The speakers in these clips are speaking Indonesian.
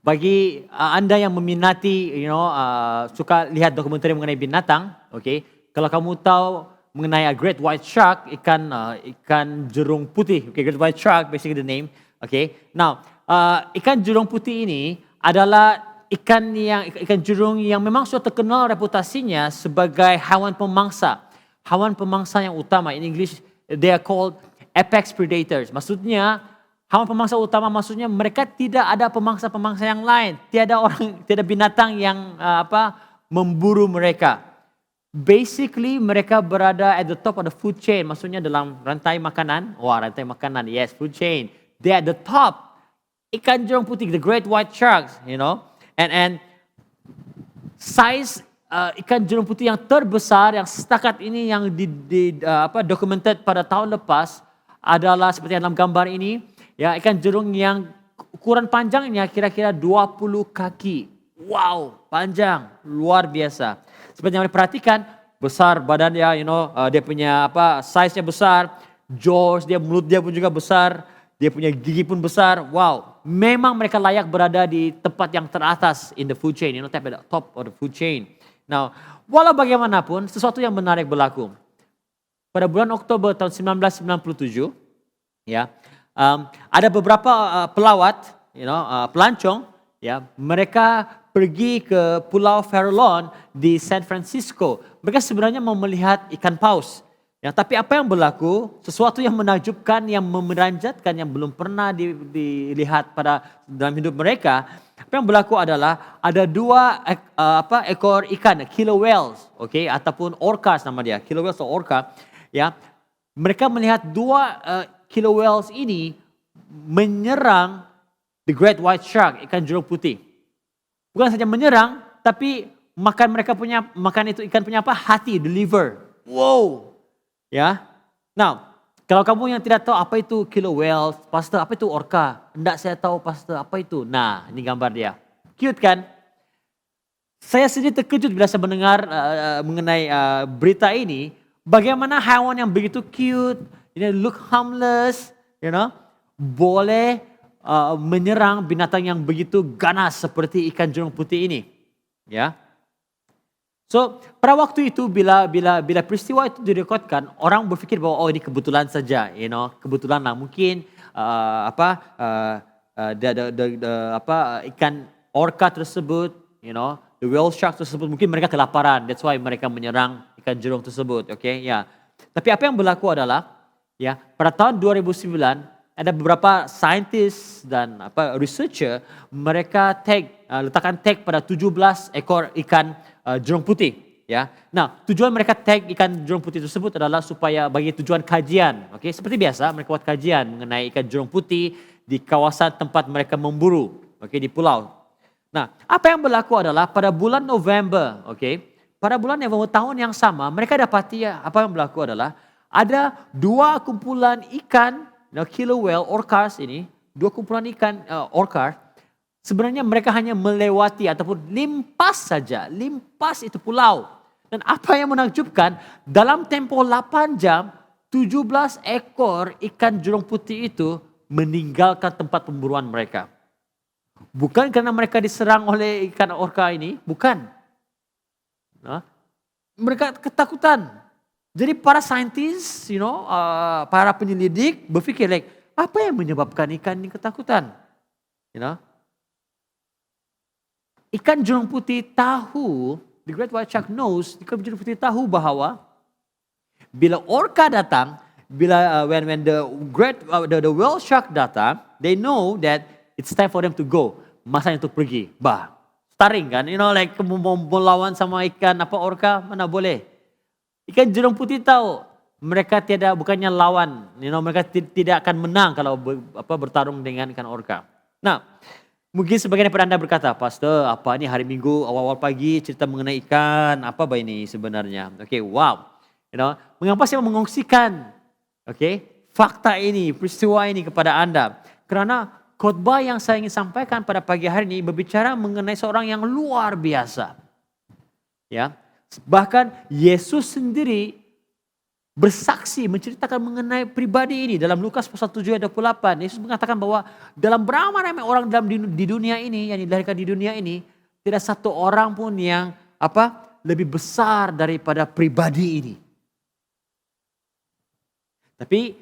Bagi anda yang meminati, suka lihat dokumenter mengenai binatang, kalau kamu tahu mengenai a great white shark, ikan jerung putih, great white shark, basically the name, Now, ikan jerung putih ini adalah ikan jerung yang memang sudah terkenal reputasinya sebagai hewan pemangsa yang utama. In English, they are called apex predators. Maksudnya hewan pemangsa utama, maksudnya mereka tidak ada pemangsa-pemangsa yang lain. Tiada binatang yang memburu mereka. Basically mereka berada at the top of the food chain, maksudnya dalam rantai makanan. Rantai makanan, yes, food chain. They at the top. Ikan jerung putih, the great white sharks, and size ikan jerung putih yang terbesar yang setakat ini yang documented pada tahun lepas adalah seperti dalam gambar ini, ikan jerung yang ukuran panjangnya kira-kira 20 kaki. Wow, panjang, luar biasa. Seperti yang diperhatikan, besar badannya, dia punya size-nya besar, jaws dia, mulut dia pun juga besar, dia punya gigi pun besar. Wow, memang mereka layak berada di tempat yang teratas in the food chain, at the top of the food chain. Now, walau bagaimanapun, sesuatu yang menarik berlaku. Pada bulan Oktober tahun 1997, ada beberapa pelawat, pelancong, mereka pergi ke Pulau Farallon di San Francisco. Mereka sebenarnya mau melihat ikan paus. Tapi apa yang berlaku? Sesuatu yang menakjubkan, yang memeranjatkan, yang belum pernah dilihat dalam hidup mereka. Apa yang berlaku adalah ada dua ekor ikan, killer whales, ataupun orcas nama dia, killer whales atau orca. Mereka melihat dua killer whales ini menyerang the great white shark, ikan jerung putih. Bukan saja menyerang, tapi makan itu ikan punya hati, the liver. Wow. Now, kalau kamu yang tidak tahu apa itu killer whale, pastor, apa itu orca? Enggak, saya tahu pastor, apa itu? Nah, ini gambar dia. Cute kan? Saya sendiri terkejut bila saya mendengar mengenai berita ini. Bagaimana hewan yang begitu cute, look harmless, boleh menyerang binatang yang begitu ganas seperti ikan jerung putih ini. So, pada waktu itu bila peristiwa itu direkodkan, orang berpikir bahwa ini kebetulan saja, kebetulan lah mungkin ikan orca tersebut, the whale shark tersebut mungkin mereka kelaparan, that's why mereka menyerang ikan jerung tersebut, Tapi apa yang berlaku adalah, pada tahun 2009 ada beberapa saintis dan researcher, mereka letakkan tag pada 17 ekor ikan jerung putih. Nah, tujuan mereka tag ikan jerung putih tersebut adalah supaya bagi tujuan kajian. Seperti biasa mereka buat kajian mengenai ikan jerung putih di kawasan tempat mereka memburu, di pulau. Nah, apa yang berlaku adalah pada bulan November, pada bulan November tahun yang sama, mereka dapati apa yang berlaku adalah ada dua kumpulan ikan killer whale, orcas ini, dua kumpulan ikan orca, sebenarnya mereka hanya melewati ataupun limpas itu pulau. Dan apa yang menakjubkan, dalam tempo 8 jam, 17 ekor ikan jerung putih itu meninggalkan tempat pemburuan mereka. Bukan karena mereka diserang oleh ikan orca ini, bukan. Mereka ketakutan. Jadi para saintis, para penyelidik berpikir apa yang menyebabkan ikan ini ketakutan? Ikan jerung putih tahu, the great white shark knows, ikan jerung putih tahu bahwa bila orca datang, when the whale shark datang, they know that it's time for them to go. Masanya untuk pergi. Starring kan, mau melawan sama ikan orca, mana boleh. Ikan jerung putih tahu mereka bukannya lawan, mereka tidak akan menang kalau bertarung dengan ikan orca. Nah, mungkin sebagian daripada Anda berkata, pastor, apa ini hari Minggu awal-awal pagi cerita mengenai ikan, apa ini sebenarnya? Wow. Mengapa saya mengongsikan fakta ini, peristiwa ini kepada Anda? Karena khotbah yang saya ingin sampaikan pada pagi hari ini berbicara mengenai seorang yang luar biasa. Bahkan Yesus sendiri bersaksi, menceritakan mengenai pribadi ini. Dalam Lukas pasal 7 ayat 28, Yesus mengatakan bahwa dalam beramai-ramai orang di dunia ini, yang dilahirkan di dunia ini, tidak satu orang pun yang lebih besar daripada pribadi ini. Tapi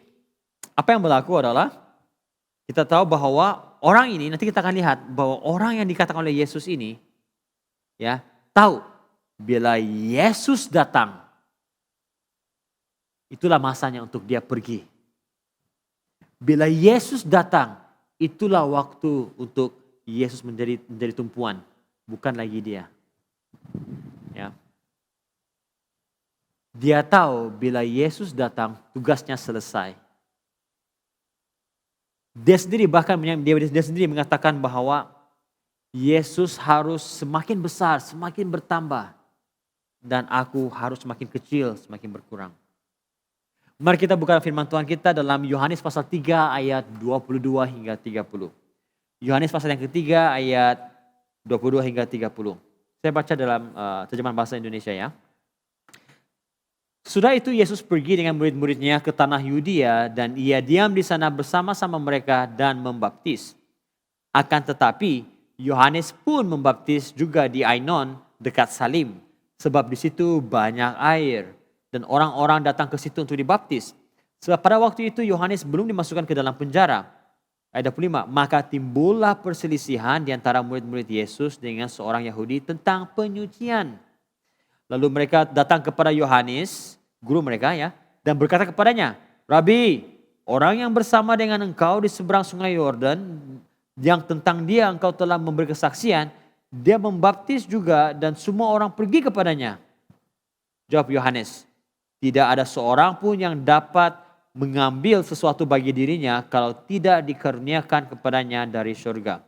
apa yang berlaku adalah kita tahu bahwa orang ini, nanti kita akan lihat bahwa orang yang dikatakan oleh Yesus ini, ya, tahu bila Yesus datang, itulah masanya untuk dia pergi. Bila Yesus datang, itulah waktu untuk Yesus menjadi tumpuan, bukan lagi dia. Ya. Dia tahu bila Yesus datang, tugasnya selesai. Dia sendiri mengatakan bahwa Yesus harus semakin besar, semakin bertambah, dan aku harus semakin kecil, semakin berkurang. Mari kita buka firman Tuhan kita dalam Yohanes pasal 3 ayat 22 hingga 30. Yohanes pasal yang ketiga ayat 22 hingga 30. Saya baca dalam terjemahan bahasa Indonesia ya. Sudah itu Yesus pergi dengan murid-muridnya ke tanah Yudea dan ia diam di sana bersama-sama mereka dan membaptis. Akan tetapi Yohanes pun membaptis juga di Ainon dekat Salim, sebab di situ banyak air dan orang-orang datang ke situ untuk dibaptis. Sebab pada waktu itu Yohanes belum dimasukkan ke dalam penjara. Ayat 25, maka timbullah perselisihan di antara murid-murid Yesus dengan seorang Yahudi tentang penyucian. Lalu mereka datang kepada Yohanes, guru mereka ya, dan berkata kepadanya, Rabi, orang yang bersama dengan engkau di seberang sungai Yordan, yang tentang dia engkau telah memberi kesaksian, dia membaptis juga dan semua orang pergi kepadanya. Jawab Yohanes, tidak ada seorang pun yang dapat mengambil sesuatu bagi dirinya kalau tidak dikaruniakan kepadanya dari surga.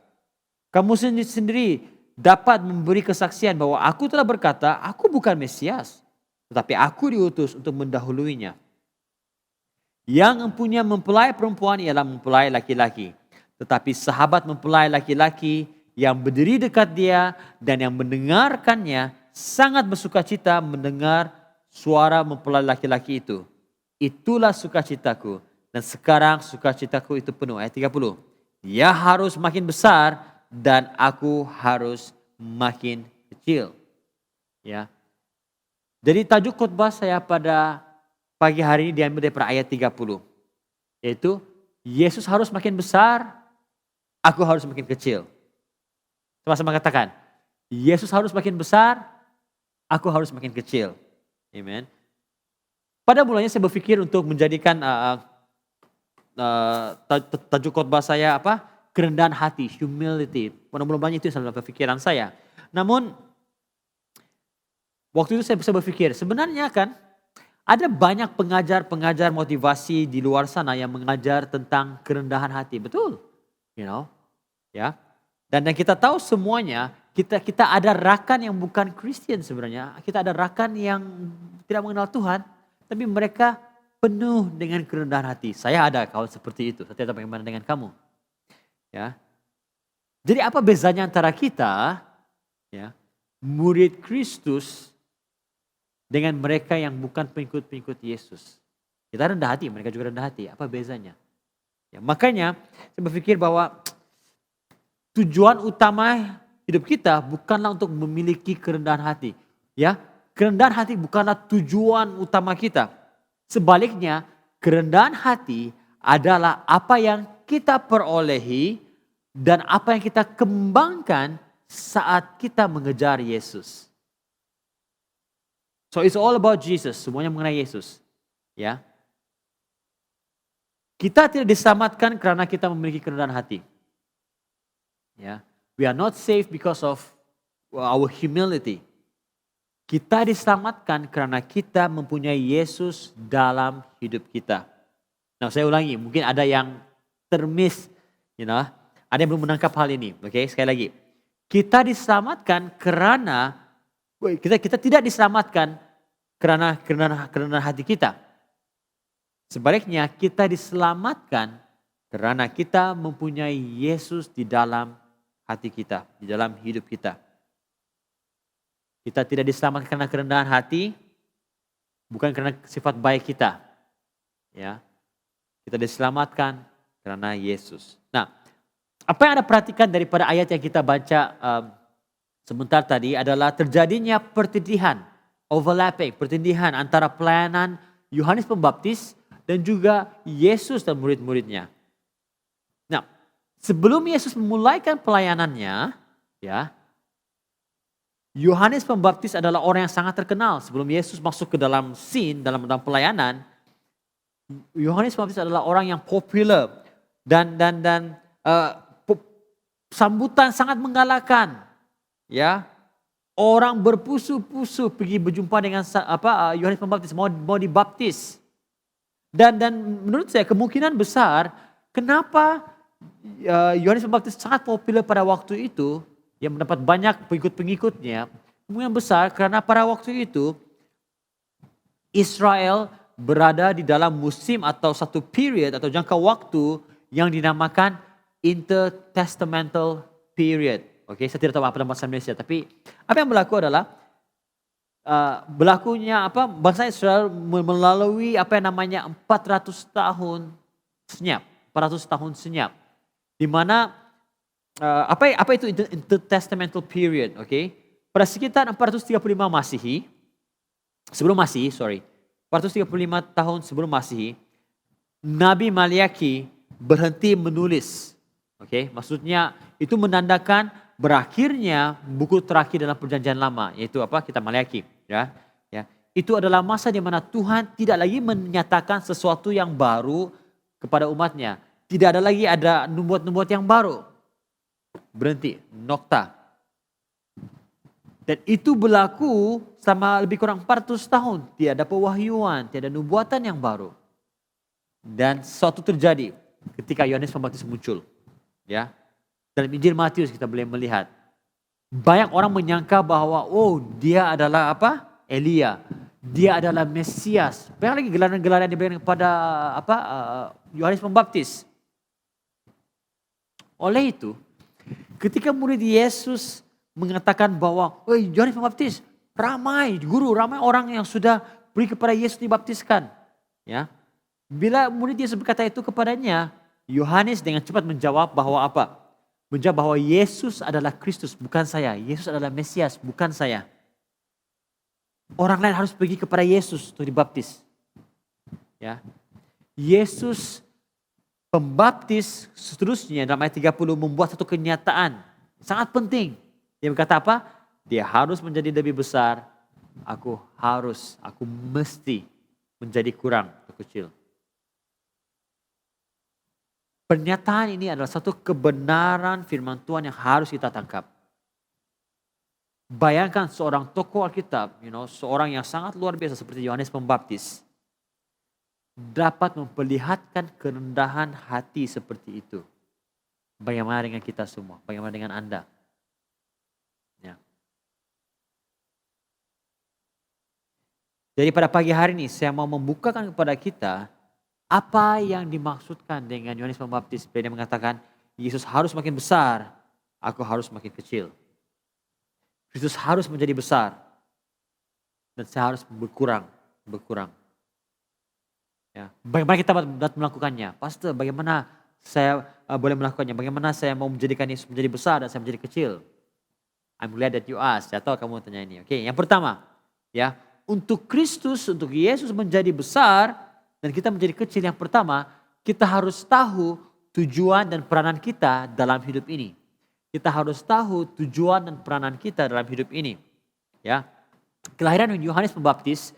Kamu sendiri dapat memberi kesaksian bahwa aku telah berkata, aku bukan Mesias, tetapi aku diutus untuk mendahuluinya. Yang empunya mempelai perempuan ialah mempelai laki-laki. Tetapi sahabat mempelai laki-laki yang berdiri dekat dia dan yang mendengarkannya sangat bersukacita mendengar suara mempelai laki-laki itu. Itulah sukacitaku. Dan sekarang sukacitaku itu penuh. Ayat 30. Dia harus makin besar dan aku harus makin kecil. Ya. Jadi tajuk khotbah saya pada pagi hari ini diambil dari ayat 30. Yaitu Yesus harus makin besar, aku harus makin kecil. Sama-sama katakan, Yesus harus makin besar, aku harus makin kecil. Amen. Pada mulanya saya berpikir untuk menjadikan tajuk khotbah saya kerendahan hati, humility. Mudah-mudahan itu yang dalam pikiran saya. Namun waktu itu saya bisa berpikir, sebenarnya kan ada banyak pengajar-pengajar motivasi di luar sana yang mengajar tentang kerendahan hati, betul? Ya. Dan yang kita tahu semuanya, kita ada rakan yang bukan Kristen sebenarnya. Kita ada rakan yang tidak mengenal Tuhan, tapi mereka penuh dengan kerendahan hati. Saya ada kawan seperti itu. Saya tidak tahu bagaimana dengan kamu. Ya. Jadi apa bezanya antara kita, ya, murid Kristus dengan mereka yang bukan pengikut-pengikut Yesus? Kita rendah hati, mereka juga rendah hati. Apa bezanya? Ya, makanya saya berpikir bahwa tujuan utama hidup kita bukanlah untuk memiliki kerendahan hati. Ya, kerendahan hati bukanlah tujuan utama kita. Sebaliknya, kerendahan hati adalah apa yang kita perolehi dan apa yang kita kembangkan saat kita mengejar Yesus. So it's all about Jesus, semuanya mengenai Yesus. Ya. Kita tidak diselamatkan karena kita memiliki kerendahan hati. Ya. We are not saved because of our humility. Kita diselamatkan karena kita mempunyai Yesus dalam hidup kita. Nah, saya ulangi, mungkin ada yang termiss, ada yang belum menangkap hal ini. Oke, sekali lagi. Kita diselamatkan karena kita tidak diselamatkan karena hati kita. Sebaliknya kita diselamatkan karena kita mempunyai Yesus di dalam hati kita, di dalam hidup kita. Kita tidak diselamatkan karena kerendahan hati, bukan karena sifat baik kita. Ya, kita diselamatkan karena Yesus. Nah, apa yang Anda perhatikan daripada ayat yang kita baca sebentar tadi adalah terjadinya pertindihan, overlapping, pertindihan antara pelayanan Yohanes Pembaptis dan juga Yesus dan murid-muridnya. Nah, sebelum Yesus memulaikan pelayanannya, ya, Yohanes Pembaptis adalah orang yang sangat terkenal. Sebelum Yesus masuk ke dalam scene, dalam pelayanan, Yohanes Pembaptis adalah orang yang populer dan sambutan sangat menggalakkan. Ya, orang berpusu-pusu pergi berjumpa dengan Yohanes Pembaptis, mau dibaptis. Dan menurut saya kemungkinan besar kenapa Yohanes Pembaptis sangat populer pada waktu itu, yang mendapat banyak pengikut-pengikutnya, kemungkinan besar karena pada waktu itu Israel berada di dalam musim atau satu period atau jangka waktu yang dinamakan intertestamental period. Oke, saya tidak tahu apa dalam bahasa Indonesia, tapi apa yang berlaku adalah berlakunya bangsa Israel melalui apa yang namanya 400 tahun senyap, 400 tahun senyap, di mana apa itu intertestamental period? Oke, pada sekitar 435 Masehi, sebelum Masehi, 435 tahun sebelum Masehi, Nabi Maliaki berhenti menulis. Oke, maksudnya itu menandakan berakhirnya buku terakhir dalam perjanjian lama, yaitu Kitab Maliaki. Ya. Itu adalah masa di mana Tuhan tidak lagi menyatakan sesuatu yang baru kepada umatnya. Tidak ada lagi nubuat-nubuat yang baru. Berhenti, nokta. Dan itu berlaku selama lebih kurang 400 tahun. Tiada pewahyuan, tiada nubuatan yang baru. Dan sesuatu terjadi ketika Yohanes Pembaptis muncul. Ya. Dalam Injil Matius kita boleh melihat. Banyak orang menyangka bahwa dia adalah Elia. Dia adalah Mesias. Banyak lagi gelaran-gelaran yang diberikan kepada Yohanes Pembaptis. Oleh itu, ketika murid Yesus mengatakan bahwa Yohanes Pembaptis, ramai orang yang sudah pergi kepada Yesus dibaptiskan. Ya. Bila murid Yesus berkata itu kepadanya, Yohanes dengan cepat menjawab bahwa menjawab bahwa Yesus adalah Kristus, bukan saya. Yesus adalah Mesias, bukan saya. Orang lain harus pergi kepada Yesus untuk dibaptis. Ya. Yesus Pembaptis seterusnya dalam ayat 30 membuat satu kenyataan sangat penting. Dia berkata apa? Dia harus menjadi lebih besar. Aku mesti menjadi kurang atau kecil. Pernyataan ini adalah satu kebenaran firman Tuhan yang harus kita tangkap. Bayangkan seorang tokoh Alkitab, seorang yang sangat luar biasa seperti Yohanes Pembaptis, dapat memperlihatkan kerendahan hati seperti itu. Bagaimana dengan kita semua? Bagaimana dengan Anda? Ya. Jadi pada pagi hari ini saya mau membukakan kepada kita apa yang dimaksudkan dengan Yohanes Pembaptis. Dia mengatakan Yesus harus makin besar, aku harus makin kecil. Kristus harus menjadi besar dan saya harus berkurang. Ya. Bagaimana kita dapat melakukannya? Pastor, bagaimana saya boleh melakukannya? Bagaimana saya mau menjadikan Yesus menjadi besar dan saya menjadi kecil? I'm glad that you asked. Saya tahu kamu tanya ini. Oke, yang pertama, ya, untuk Kristus, untuk Yesus menjadi besar dan kita menjadi kecil, yang pertama, kita harus tahu tujuan dan peranan kita dalam hidup ini. Kita harus tahu tujuan dan peranan kita dalam hidup ini. Ya, kelahiran Yohanes Pembaptis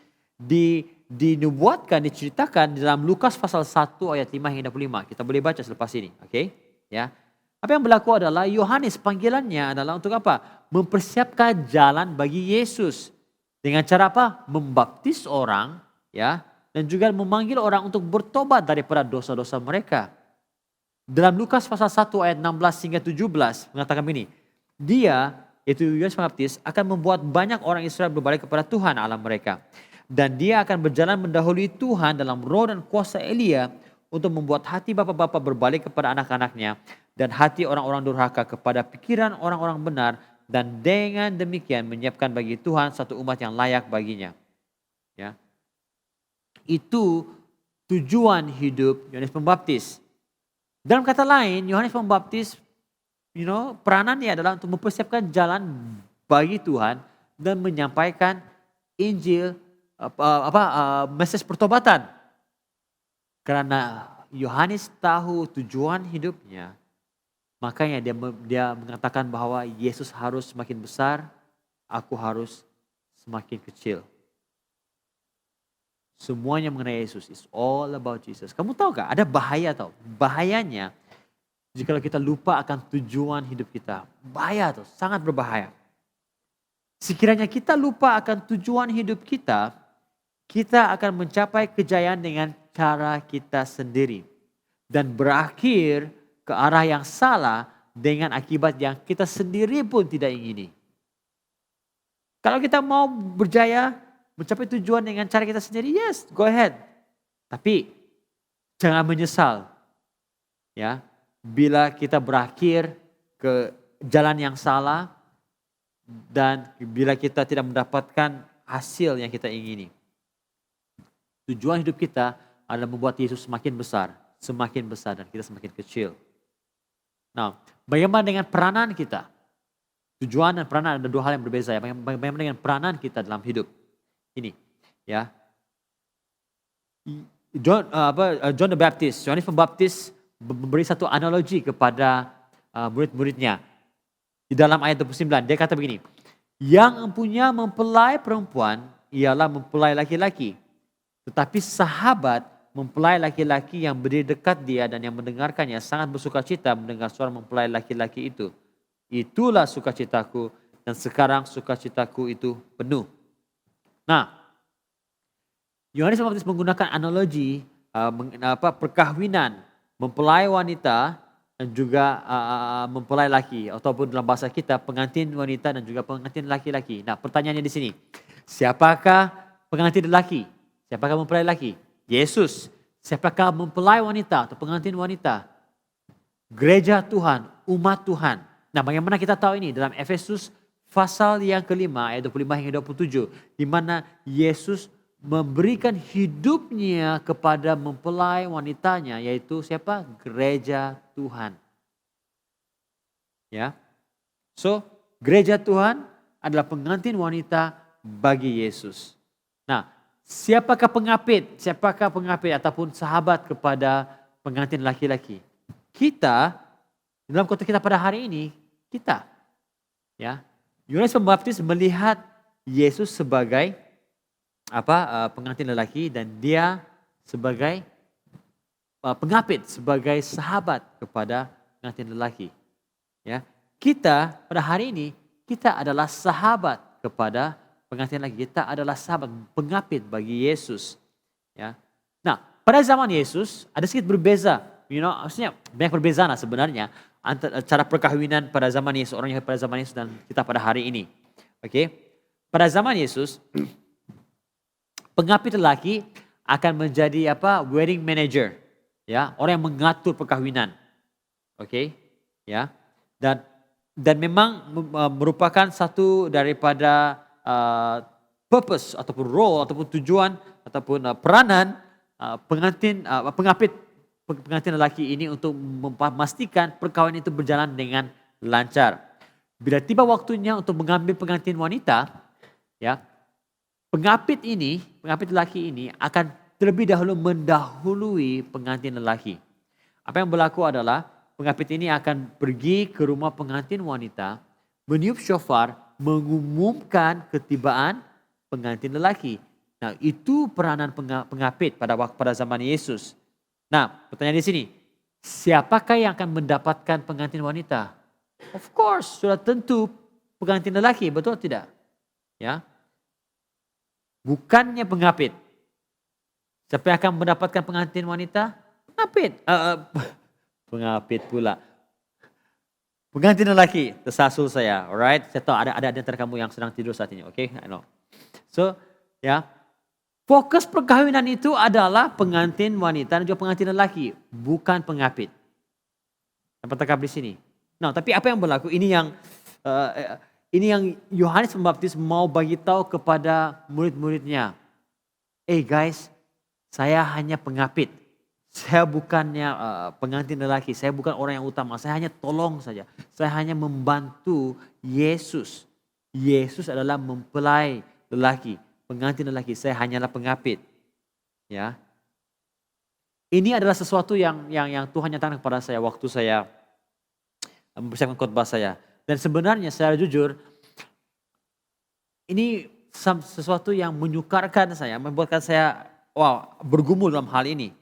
dinubuatkan, diceritakan dalam Lukas pasal 1 ayat 5 hingga 25. Kita boleh baca selepas ini, oke? Ya. Apa yang berlaku adalah Yohanes panggilannya adalah untuk apa? Mempersiapkan jalan bagi Yesus. Dengan cara apa? Membaptis orang, ya, dan juga memanggil orang untuk bertobat daripada dosa-dosa mereka. Dalam Lukas pasal 1 ayat 16 hingga 17 mengatakan begini. Dia, yaitu Yohanes Pembaptis, akan membuat banyak orang Israel berbalik kepada Tuhan Allah mereka. Dan dia akan berjalan mendahului Tuhan dalam roh dan kuasa Elia untuk membuat hati bapak-bapak berbalik kepada anak-anaknya dan hati orang-orang durhaka kepada pikiran orang-orang benar, dan dengan demikian menyiapkan bagi Tuhan satu umat yang layak baginya. Ya. Itu tujuan hidup Yohanes Pembaptis. Dalam kata lain, Yohanes Pembaptis, peranannya adalah untuk mempersiapkan jalan bagi Tuhan dan menyampaikan Injil, message pertobatan. Karena Yohanes tahu tujuan hidupnya, makanya dia mengatakan bahwa Yesus harus semakin besar, aku harus semakin kecil. Semuanya mengenai Yesus. It's all about Jesus. Kamu tahu gak? Ada bahaya tau. Bahayanya jika kita lupa akan tujuan hidup kita. Bahaya tuh. Sangat berbahaya. Sekiranya kita lupa akan tujuan hidup kita, kita akan mencapai kejayaan dengan cara kita sendiri. Dan berakhir ke arah yang salah dengan akibat yang kita sendiri pun tidak ingini. Kalau kita mau berjaya, mencapai tujuan dengan cara kita sendiri, yes, go ahead. Tapi jangan menyesal. Ya, bila kita berakhir ke jalan yang salah dan bila kita tidak mendapatkan hasil yang kita ingini. Tujuan hidup kita adalah membuat Yesus semakin besar dan kita semakin kecil. Nah, bagaimana dengan peranan kita? Tujuan dan peranan ada dua hal yang berbeza ya. Bagaimana dengan peranan kita dalam hidup? Ini ya, John the Baptist, Yohanes Pembaptis memberi satu analogi kepada murid-muridnya. Di dalam ayat 29 dia kata begini, yang empunya mempelai perempuan ialah mempelai laki-laki, tetapi sahabat mempelai laki-laki yang berdiri dekat dia dan yang mendengarkannya sangat bersukacita mendengar suara mempelai laki-laki itu. Itulah sukacitaku dan sekarang sukacitaku itu penuh. Nah, Yohanes Pembaptis menggunakan analogi perkawinan mempelai wanita dan juga mempelai laki, ataupun dalam bahasa kita pengantin wanita dan juga pengantin laki-laki. Nah, pertanyaannya di sini, siapakah pengantin laki? Siapakah mempelai laki? Yesus. Siapakah mempelai wanita atau pengantin wanita? Gereja Tuhan, umat Tuhan. Nah, bagaimana kita tahu ini? Dalam Efesus pasal yang kelima ayat 25 hingga 27. Di mana Yesus memberikan hidupnya kepada mempelai wanitanya. Yaitu siapa? Gereja Tuhan. Ya. So, gereja Tuhan adalah pengantin wanita bagi Yesus. Nah, siapakah pengapit? Siapakah pengapit ataupun sahabat kepada pengantin laki-laki? Kita, dalam konteks kita pada hari ini, kita. Ya. Yohanes Pembaptis melihat Yesus sebagai pengantin lelaki dan dia sebagai pengapit, sebagai sahabat kepada pengantin lelaki. Ya, kita pada hari ini kita adalah sahabat kepada pengantin lelaki. Kita adalah sahabat pengapit bagi Yesus. Ya, nah pada zaman Yesus ada sedikit berbeza. Maksudnya banyak perbezaan sebenarnya antara cara perkahwinan pada zaman Yesus, orang Yahudi pada zaman Yesus dan kita pada hari ini. Oke. Pada zaman Yesus, pengapit lelaki akan menjadi wedding manager, ya, orang yang mengatur perkahwinan. Oke, ya. Dan memang merupakan satu daripada purpose ataupun role ataupun tujuan ataupun peranan pengapit pengantin lelaki ini untuk memastikan perkawinan itu berjalan dengan lancar. Bila tiba waktunya untuk mengambil pengantin wanita, ya, pengapit lelaki ini akan terlebih dahulu mendahului pengantin lelaki. Apa yang berlaku adalah pengapit ini akan pergi ke rumah pengantin wanita, meniup syofar, mengumumkan ketibaan pengantin lelaki. Nah, itu peranan pengapit pada zaman Yesus. Nah, pertanyaan di sini, siapakah yang akan mendapatkan pengantin wanita? Of course, sudah tentu pengantin lelaki, betul tidak? Ya, bukannya pengapit. Siapa yang akan mendapatkan pengantin wanita? Pengapit. Pengapit pula. Pengantin lelaki, tersasul saya, alright? Saya tahu ada di antara kamu yang sedang tidur saat ini, okay? I know. So, ya. Fokus perkawinan itu adalah pengantin wanita dan juga pengantin lelaki, bukan pengapit. Dapat tekap di sini. Nah, tapi apa yang berlaku? Ini yang Yohanes Pembaptis mau bagi tahu kepada murid-muridnya. Guys, Saya hanya pengapit. Saya bukannya pengantin lelaki, saya bukan orang yang utama, saya hanya tolong saja. Saya hanya membantu Yesus. Yesus adalah mempelai lelaki, pengantin lelaki, saya hanyalah pengapit. Ya. Ini adalah sesuatu yang Tuhan nyatakan kepada saya waktu saya mempersiapkan khotbah saya. Dan sebenarnya secara jujur, ini sesuatu yang menyukarkan saya, membuatkan saya bergumul dalam hal ini.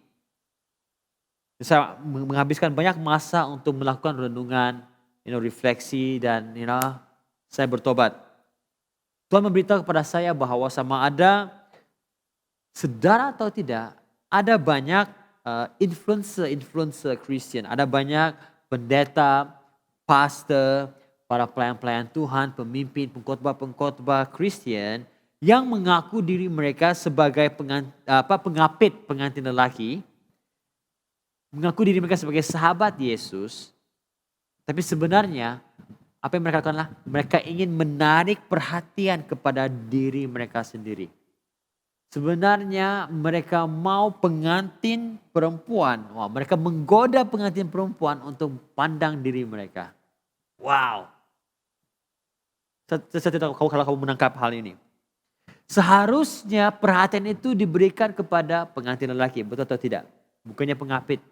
Saya menghabiskan banyak masa untuk melakukan renungan, refleksi dan saya bertobat. Tuhan memberitahu kepada saya bahwa sama ada sedar atau tidak, ada banyak influencer Kristen, ada banyak pendeta, pastor, para pelayan-pelayan Tuhan, pemimpin, pengkhotbah Kristen yang mengaku diri mereka sebagai pengapit pengantin lelaki, mengaku diri mereka sebagai sahabat Yesus, tapi sebenarnya apa yang mereka lakukan? Mereka ingin menarik perhatian kepada diri mereka sendiri. Sebenarnya mereka mau pengantin perempuan, mereka menggoda pengantin perempuan untuk pandang diri mereka. Wow. Saya tidak tahu kalau kamu menangkap hal ini. Seharusnya perhatian itu diberikan kepada pengantin lelaki, betul atau tidak? Bukannya pengapit.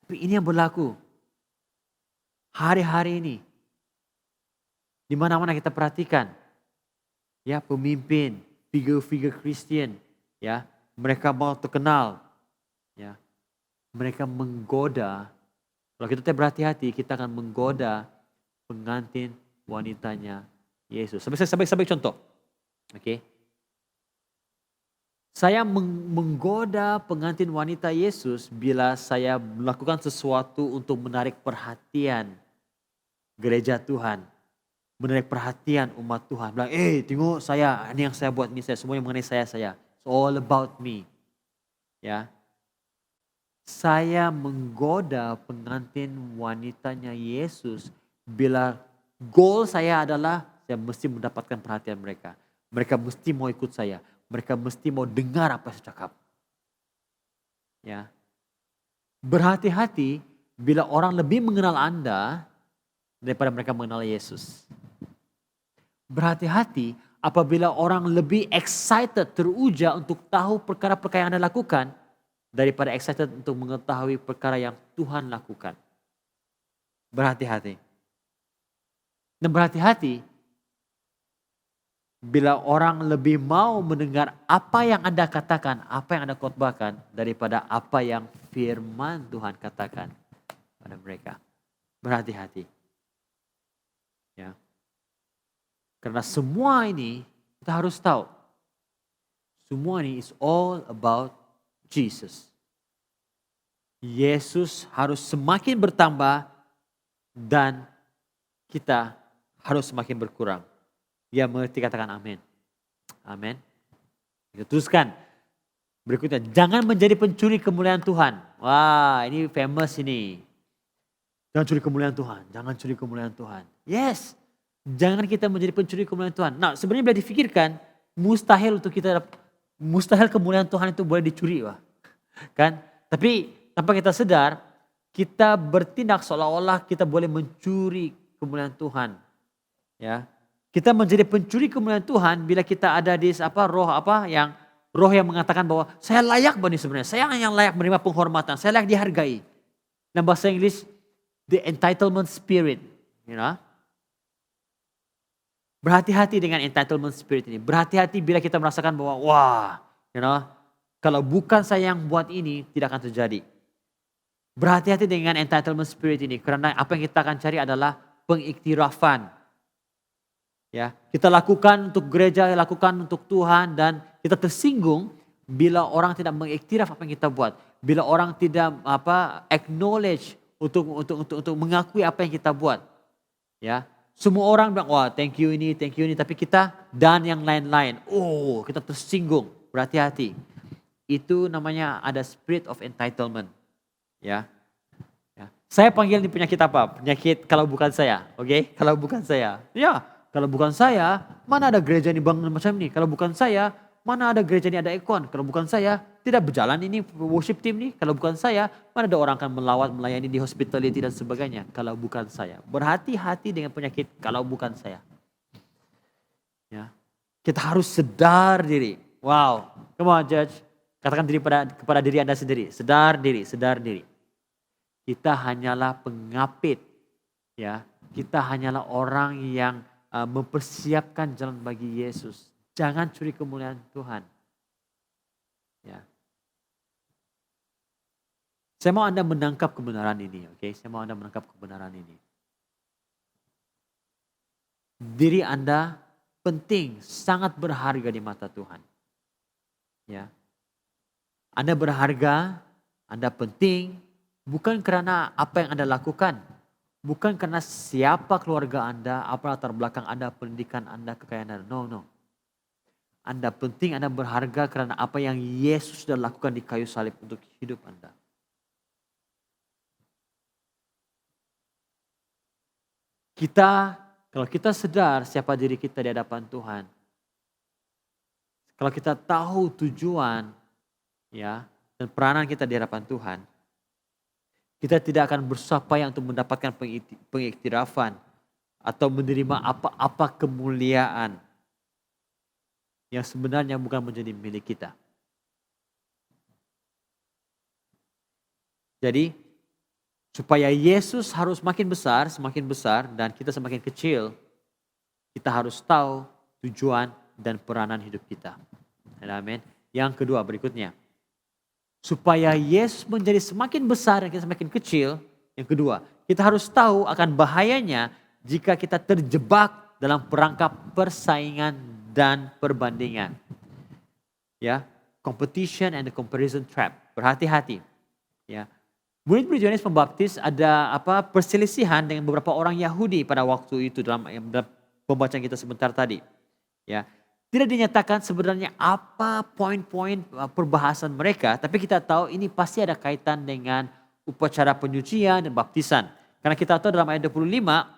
Tapi ini yang berlaku hari-hari ini. Di mana-mana kita perhatikan, ya pemimpin, figur-figur Kristen, ya mereka mau terkenal, ya mereka menggoda. Kalau kita tidak berhati-hati, kita akan menggoda pengantin wanitanya Yesus. Sampai contoh, oke? Saya menggoda pengantin wanita Yesus bila saya melakukan sesuatu untuk menarik perhatian gereja Tuhan. Menarik perhatian umat Tuhan. Bilang, tengok saya, ini yang saya buat, ini saya, semuanya mengenai saya. It's all about me. Ya. Saya menggoda pengantin wanitanya Yesus bila goal saya adalah saya mesti mendapatkan perhatian mereka. Mereka mesti mau ikut saya. Mereka mesti mau dengar apa saya cakap. Ya. Berhati-hati bila orang lebih mengenal Anda daripada mereka mengenal Yesus. Berhati-hati apabila orang lebih excited, teruja untuk tahu perkara-perkara yang Anda lakukan daripada excited untuk mengetahui perkara yang Tuhan lakukan. Berhati-hati. Dan berhati-hati bila orang lebih mau mendengar apa yang Anda katakan, apa yang Anda khotbahkan daripada apa yang firman Tuhan katakan pada mereka. Berhati-hati. Ya. Karena semua ini kita harus tahu. Semua ini is all about Jesus. Yesus harus semakin bertambah dan kita harus semakin berkurang. Dia mengerti, katakan amin. Amin. Kita teruskan. Berikutnya, jangan menjadi pencuri kemuliaan Tuhan. Wah, ini famous ini. Jangan curi kemuliaan Tuhan. Jangan curi kemuliaan Tuhan. Yes. Jangan kita menjadi pencuri kemuliaan Tuhan. Nah, sebenarnya bila dipikirkan, mustahil kemuliaan Tuhan itu boleh dicuri. Wah. Kan? Tapi tanpa kita sadar, kita bertindak seolah-olah kita boleh mencuri kemuliaan Tuhan. Ya. Kita menjadi pencuri kemuliaan Tuhan bila kita ada di roh yang mengatakan bahwa saya layak bani sebenarnya. Saya yang layak menerima penghormatan. Saya layak dihargai. Dalam bahasa Inggris, the entitlement spirit. Berhati-hati dengan entitlement spirit ini. Berhati-hati bila kita merasakan bahwa kalau bukan saya yang buat ini, tidak akan terjadi. Berhati-hati dengan entitlement spirit ini. Karena apa yang kita akan cari adalah pengiktirafan. Ya, kita lakukan untuk gereja, lakukan untuk Tuhan, dan kita tersinggung bila orang tidak mengiktiraf apa yang kita buat. Bila orang tidak acknowledge untuk mengakui apa yang kita buat. Ya, semua orang bilang, wah thank you ini, tapi kita dan yang lain-lain. Oh, kita tersinggung. Berhati-hati. Itu namanya ada spirit of entitlement. Ya. Saya panggil ini penyakit apa? Penyakit kalau bukan saya, oke? Kalau bukan saya. Ya. Kalau bukan saya, mana ada gereja ini bangun macam ini? Kalau bukan saya, mana ada gereja ini ada aircon, kalau bukan saya tidak berjalan ini worship team nih, kalau bukan saya mana ada orang akan melawat, melayani di hospitality dan sebagainya, kalau bukan saya. Berhati-hati dengan penyakit kalau bukan saya. Ya. Kita harus sedar diri. Wow, come on church. Katakan kepada diri Anda sendiri, sedar diri, sedar diri. Kita hanyalah pengapit, ya. Kita hanyalah orang yang mempersiapkan jalan bagi Yesus. Jangan curi kemuliaan Tuhan. Ya. Saya mau Anda menangkap kebenaran ini, oke? Saya mau Anda menangkap kebenaran ini. Diri Anda penting, sangat berharga di mata Tuhan. Ya. Anda berharga, Anda penting, bukan karena apa yang Anda lakukan. Bukan karena siapa keluarga Anda, apa latar belakang Anda, pendidikan Anda, kekayaan Anda. No. Anda penting, Anda berharga karena apa yang Yesus sudah lakukan di kayu salib untuk hidup Anda. Kalau kita sedar siapa diri kita di hadapan Tuhan. Kalau kita tahu tujuan, ya, dan peranan kita di hadapan Tuhan. Kita tidak akan bersusah payah untuk mendapatkan pengiktirafan atau menerima apa-apa kemuliaan yang sebenarnya bukan menjadi milik kita. Jadi supaya Yesus harus semakin besar dan kita semakin kecil, kita harus tahu tujuan dan peranan hidup kita. Amin. Yang kedua berikutnya. Supaya Yesus menjadi semakin besar dan kita semakin kecil, yang kedua, kita harus tahu akan bahayanya jika kita terjebak dalam perangkap persaingan dan perbandingan. Ya, competition and the comparison trap. Berhati-hati. Ya. Murid-murid Yohanes Pembaptis ada perselisihan dengan beberapa orang Yahudi pada waktu itu dalam pembacaan kita sebentar tadi. Ya. Tidak dinyatakan sebenarnya apa poin-poin perbahasan mereka, tapi kita tahu ini pasti ada kaitan dengan upacara penyucian dan baptisan. Karena kita tahu dalam ayat 25,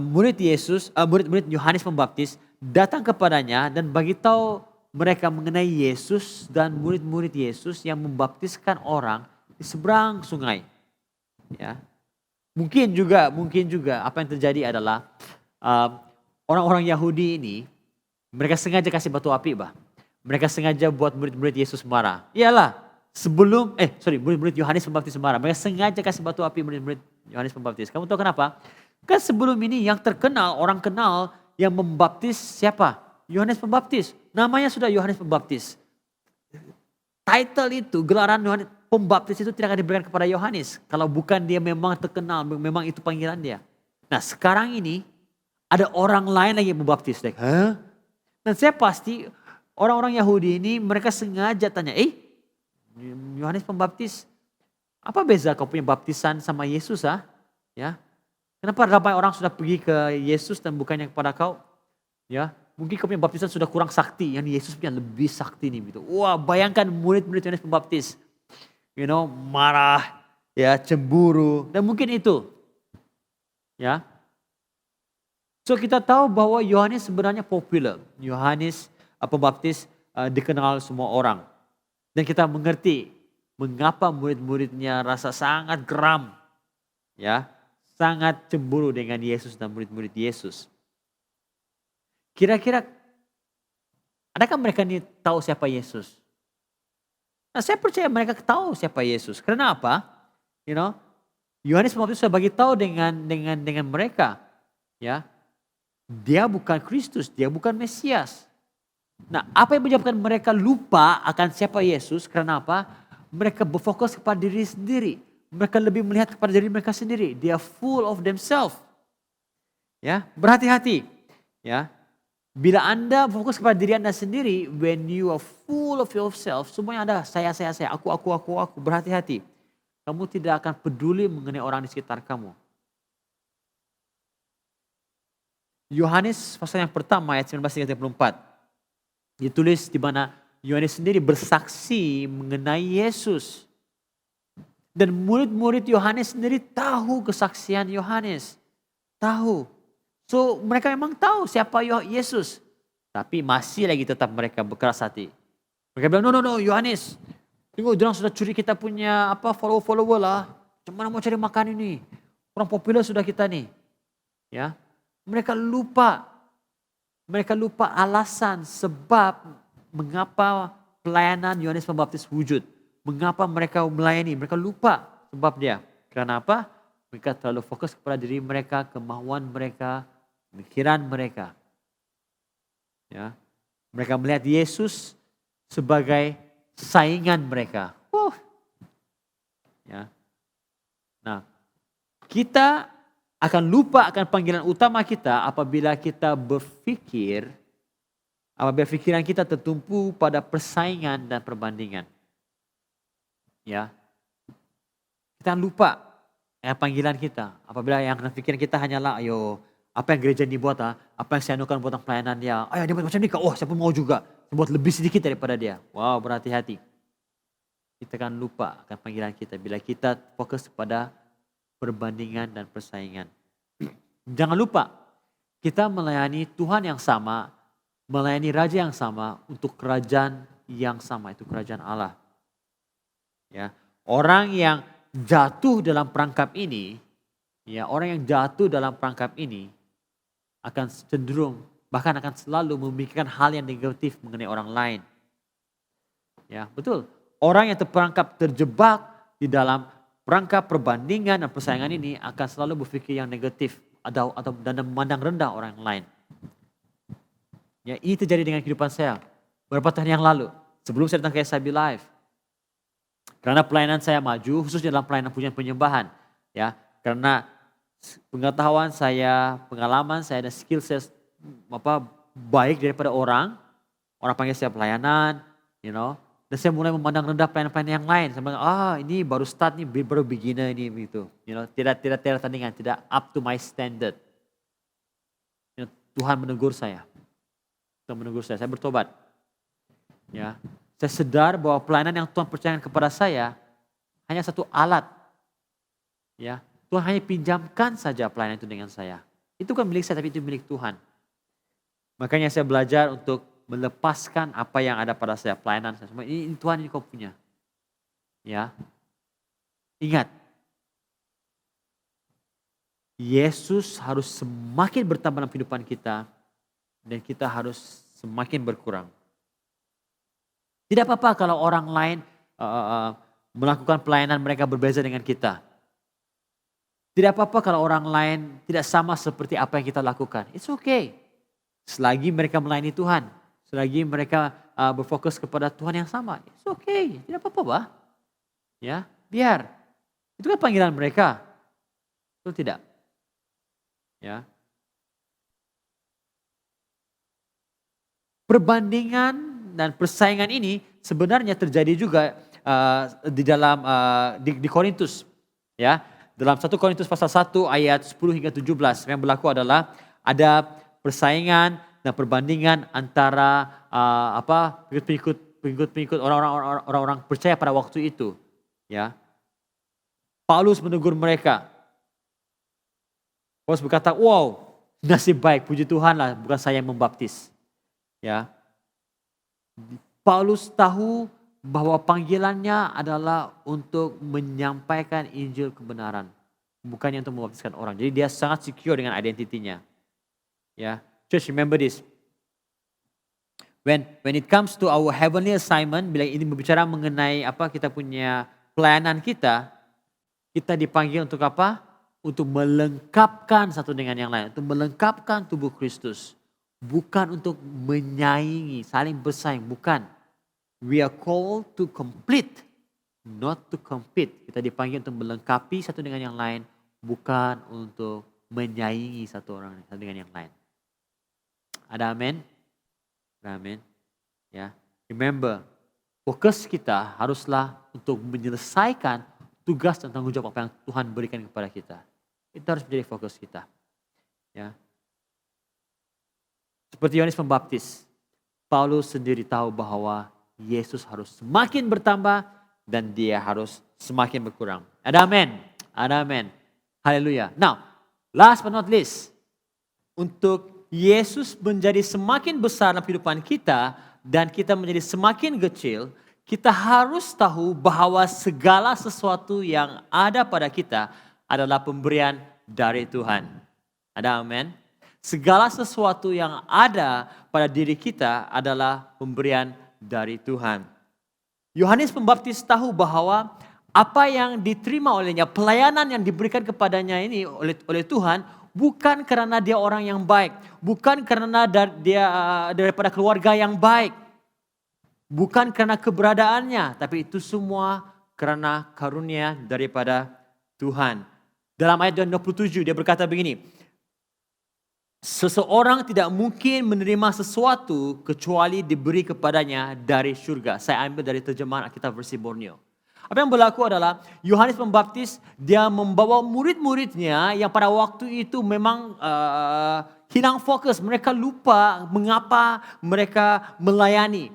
murid-murid Yohanes Pembaptis datang kepadanya dan bagi tahu mereka mengenai Yesus dan murid-murid Yesus yang membaptiskan orang di seberang sungai. Ya. Mungkin juga apa yang terjadi adalah orang-orang Yahudi ini mereka sengaja kasih batu api, Mereka sengaja buat murid-murid Yesus marah. Iyalah, murid-murid Yohanes Pembaptis marah. Mereka sengaja kasih batu api murid-murid Yohanes Pembaptis. Kamu tahu kenapa? Kan sebelum ini yang terkenal, orang kenal yang membaptis siapa? Yohanes Pembaptis. Namanya sudah Yohanes Pembaptis. Title itu, gelaran Yohanes Pembaptis itu tidak akan diberikan kepada Yohanes. Kalau bukan dia memang terkenal, memang itu panggilan dia. Nah sekarang ini ada orang lain lagi yang membaptis. Dan saya pasti orang-orang Yahudi ini mereka sengaja tanya, Yohanes Pembaptis, apa beza kau punya baptisan sama Yesus Ya, kenapa ramai orang sudah pergi ke Yesus dan bukannya kepada kau? Ya, mungkin kau punya baptisan sudah kurang sakti, yang Yesus punya lebih sakti nih gitu. Wah, bayangkan murid-murid Yohanes Pembaptis, marah, ya, cemburu, dan mungkin itu, ya. So kita tahu bahwa Yohanes sebenarnya populer. Yohanes Pembaptis dikenal semua orang. Dan kita mengerti mengapa murid-muridnya rasa sangat geram. Ya, sangat cemburu dengan Yesus dan murid-murid Yesus. Kira-kira adakah mereka ini tahu siapa Yesus? Nah, saya percaya mereka tahu siapa Yesus. Karena apa? Yohanes Pembaptis sudah bagi tahu dengan mereka, ya. Dia bukan Kristus, dia bukan Mesias. Nah, apa yang menyebabkan mereka lupa akan siapa Yesus? Karena apa? Mereka berfokus kepada diri sendiri. Mereka lebih melihat kepada diri mereka sendiri. They are full of themselves. Ya, berhati-hati. Ya, bila Anda fokus kepada diri Anda sendiri, when you are full of yourself, semuanya ada saya, aku, berhati-hati. Kamu tidak akan peduli mengenai orang di sekitar kamu. Yohanes pasal yang pertama ayat 19-34. Ditulis di mana Yohanes sendiri bersaksi mengenai Yesus. Dan murid-murid Yohanes sendiri tahu kesaksian Yohanes. Tahu. So mereka memang tahu siapa Yesus. Tapi masih lagi tetap mereka berkeras hati. Mereka bilang, no, Yohanes. Tunggu, orang sudah curi kita punya follower lah. Macam mana mau cari makan ini? Orang populer sudah kita nih. Ya, mereka lupa alasan sebab mengapa pelayanan Yohanes Pembaptis wujud. Mengapa mereka melayani, mereka lupa sebab dia. Kenapa? Mereka terlalu fokus kepada diri mereka, kemauan mereka, pemikiran mereka. Ya, mereka melihat Yesus sebagai saingan mereka. Ya. Nah, kita akan lupa akan panggilan utama kita apabila kita berpikir, apabila pikiran kita tertumpu pada persaingan dan perbandingan. Ya, kita lupa panggilan kita apabila yang pikiran kita hanyalah, ayo apa yang gereja ini buat, apa yang saya anukan buat pelayanan dia, ayo dia buat macam ni, siapa mau juga, saya buat lebih sedikit daripada dia. Wow, berhati-hati. Kita akan lupa akan panggilan kita bila kita fokus pada perbandingan dan persaingan. Jangan lupa, kita melayani Tuhan yang sama, melayani Raja yang sama untuk kerajaan yang sama, itu kerajaan Allah. Ya, orang yang jatuh dalam perangkap ini, akan cenderung, bahkan akan selalu memikirkan hal yang negatif mengenai orang lain. Ya, betul. Orang yang terjebak di dalam perangkap perbandingan dan persaingan ini akan selalu berpikir yang negatif atau dan memandang rendah orang lain. Ya, ini terjadi dengan kehidupan saya beberapa tahun yang lalu sebelum saya datang ke SIB Live. Karena pelayanan saya maju, khususnya dalam pelayanan pujian penyembahan, ya, karena pengetahuan saya, pengalaman saya dan skill saya baik daripada orang panggil saya pelayanan, dan saya mulai memandang rendah pelayanan-pelayanan yang lain. Saya bilang, ini baru start nih, baru beginner ini begitu. Tidak tandingan, tidak up to my standard. Tuhan menegur saya. Saya bertobat. Ya, saya sadar bahwa pelayanan yang Tuhan percayakan kepada saya hanya satu alat. Ya, Tuhan hanya pinjamkan saja pelayanan itu dengan saya. Itu kan milik saya, tapi itu milik Tuhan. Makanya saya belajar untuk melepaskan apa yang ada pada saya, pelayanan saya. Semua ini Tuhan, ini kau punya. Ya. Ingat. Yesus harus semakin bertambah dalam kehidupan kita dan kita harus semakin berkurang. Tidak apa-apa kalau orang lain melakukan pelayanan mereka berbeza dengan kita. Tidak apa-apa kalau orang lain tidak sama seperti apa yang kita lakukan. It's okay. Selagi mereka melayani Tuhan. Selagi mereka berfokus kepada Tuhan yang sama. It's okay. Tidak apa-apa, Bah. Ya, biar. Itu kan panggilan mereka. Betul tidak? Ya. Perbandingan dan persaingan ini sebenarnya terjadi juga di dalam di Korintus. Ya. Dalam 1 Korintus pasal 1 ayat 10 hingga 17 yang berlaku adalah ada persaingan dan perbandingan antara pengikut orang-orang percaya pada waktu itu, ya. Paulus menegur mereka. Paulus berkata, "Wow, nasib baik, puji Tuhan lah, bukan saya yang membaptis." Ya. Paulus tahu bahwa panggilannya adalah untuk menyampaikan Injil kebenaran, bukannya untuk membaptiskan orang. Jadi dia sangat secure dengan identitinya. Ya. Church, remember this. When it comes to our heavenly assignment, bila ini berbicara mengenai kita punya pelayanan kita dipanggil untuk apa? Untuk melengkapkan satu dengan yang lain, untuk melengkapkan tubuh Kristus. Bukan untuk menyaingi, saling bersaing, bukan. We are called to complete, not to compete. Kita dipanggil untuk melengkapi satu dengan yang lain, bukan untuk menyaingi satu dengan yang lain. Ada amin? Amin. Ya. Remember, fokus kita haruslah untuk menyelesaikan tugas dan tanggung jawab apa yang Tuhan berikan kepada kita. Itu harus menjadi fokus kita. Ya. Seperti Yohanes Pembaptis, Paulus sendiri tahu bahwa Yesus harus semakin bertambah dan dia harus semakin berkurang. Ada amin? Ada amin. Haleluya. Now, last but not least, untuk Yesus menjadi semakin besar dalam kehidupan kita dan kita menjadi semakin kecil, kita harus tahu bahwa segala sesuatu yang ada pada kita adalah pemberian dari Tuhan. Ada amin? Segala sesuatu yang ada pada diri kita adalah pemberian dari Tuhan. Yohanes Pembaptis tahu bahwa apa yang diterima olehnya, pelayanan yang diberikan kepadanya ini oleh Tuhan, bukan karena dia orang yang baik, bukan karena dia daripada keluarga yang baik, bukan karena keberadaannya, tapi itu semua karena karunia daripada Tuhan. Dalam ayat 27 dia berkata begini, seseorang tidak mungkin menerima sesuatu kecuali diberi kepadanya dari surga. Saya ambil dari terjemahan Alkitab versi Borneo. Apa yang berlaku adalah Yohanes Pembaptis dia membawa murid-muridnya yang pada waktu itu memang hilang fokus. Mereka lupa mengapa mereka melayani.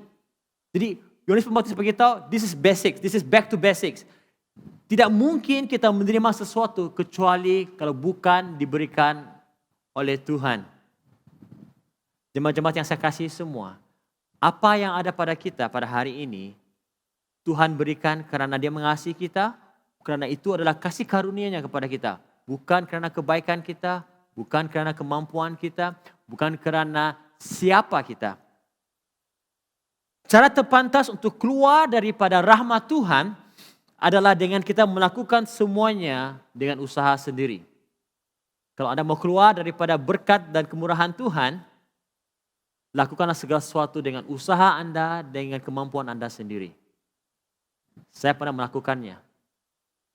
Jadi Yohanes Pembaptis beritahu, this is basics, this is back to basics. Tidak mungkin kita menerima sesuatu kecuali kalau bukan diberikan oleh Tuhan. Jemaat-jemaat yang saya kasih semua, apa yang ada pada kita pada hari ini, Tuhan berikan karena Dia mengasihi kita, karena itu adalah kasih karunia-Nya kepada kita. Bukan karena kebaikan kita, bukan karena kemampuan kita, bukan karena siapa kita. Cara terpantas untuk keluar daripada rahmat Tuhan adalah dengan kita melakukan semuanya dengan usaha sendiri. Kalau Anda mau keluar daripada berkat dan kemurahan Tuhan, lakukanlah segala sesuatu dengan usaha Anda, dengan kemampuan Anda sendiri. Saya pernah melakukannya.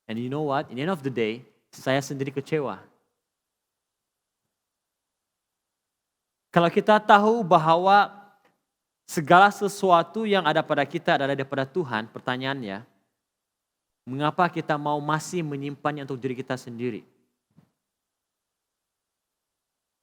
And you know what? In the end of the day, saya sendiri kecewa. Kalau kita tahu bahwa segala sesuatu yang ada pada kita adalah daripada Tuhan, pertanyaannya, mengapa kita mau masih menyimpannya untuk diri kita sendiri?